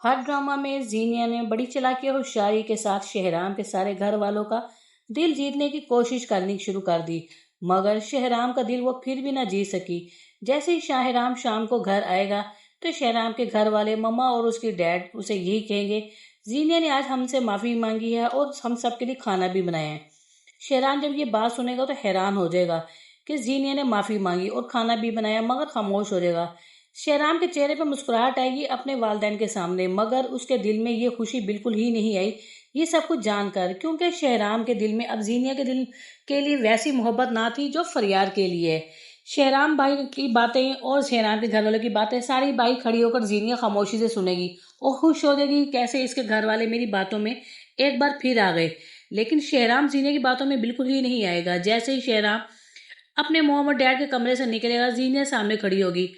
हर drama में जीनिया ने बड़ी चालाकी और होशियारी के साथ शहराम के सारे घर वालों का दिल जीतने की कोशिश करनी शुरू कर दी। मगर शहराम का दिल वो फिर भी न जीत सकी। जैसे ही शाहराम शाम को घर आएगा तो शहराम के घर वाले मम्मा और उसकी डैड उसे यही कहेंगे, जीनिया ने आज हमसे माफी मांगी है और हम सबके लिए खाना भी बनाया है। शहराम जब ये बात सुनेगा तो हैरान हो जाएगा कि जीनिया ने माफी मांगी और खाना भी बनाया, मगर खामोश हो जाएगा। शेराम के चेहरे पर मुस्कुराहट आएगी अपने वालदैन के सामने, मगर उसके दिल में ये खुशी बिल्कुल ही नहीं आई ये सब कुछ जानकर, क्योंकि शहराम के दिल में अब जीनिया के दिल के लिए वैसी मोहब्बत ना थी जो फरियाद के लिए है। शहराम भाई की बातें और शहराम के घर वालों की बातें सारी बाई खड़ी होकर जीनिया खामोशी से सुनेगी और खुश हो जाएगी कैसे इसके घर वाले मेरी बातों में एक बार फिर आ गए। लेकिन शहराम जीनिया की बातों में बिल्कुल ही नहीं आएगा। जैसे ही शहराम अपने मोहम्मद डैड के कमरे से निकलेगा, जीनिया सामने खड़ी होगी,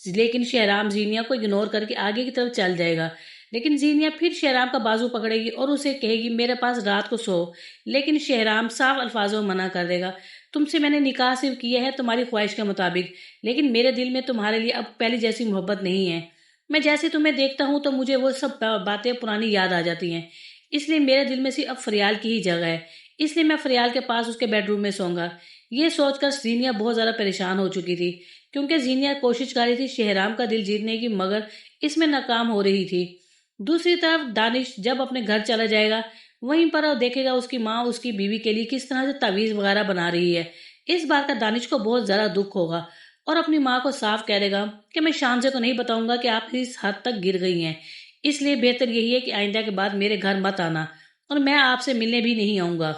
लेकिन शहराम जीनिया को इग्नोर करके आगे की तरफ चल जाएगा। लेकिन जीनिया फिर शहराम का बाजू पकड़ेगी और उसे कहेगी मेरे पास रात को सो। लेकिन शहराम साफ अल्फाजों में मना कर देगा, तुमसे मैंने निकाह सिर्फ किया है तुम्हारी ख्वाहिश के मुताबिक, लेकिन मेरे दिल में तुम्हारे लिए अब पहले जैसी मोहब्बत नहीं है। मैं जैसे तुम्हें देखता हूँ तो मुझे वो सब बातें पुरानी याद आ जाती हैं, इसलिए मेरे दिल में सिर्फ अब फरियाल की ही जगह है। इसलिए मैं फरियाल के पास उसके बेडरूम में सोऊंगा। ये सोचकर जीनिया बहुत ज़्यादा परेशान हो चुकी थी, क्योंकि जीनिया कोशिश कर रही थी शहराम का दिल जीतने की, मगर इसमें नाकाम हो रही थी। दूसरी तरफ दानिश जब अपने घर चला जाएगा, वहीं पर देखेगा उसकी माँ उसकी बीवी के लिए किस तरह से तवीज़ वगैरह बना रही है। इस बात का दानिश को बहुत ज़्यादा दुख होगा और अपनी माँ को साफ कह देगा कि मैं शान से तो नहीं बताऊंगा कि आप इस हद तक गिर गई हैं, इसलिए बेहतर यही है कि आइंदा के बाद मेरे घर मत आना और मैं आपसे मिलने भी नहीं आऊँगा।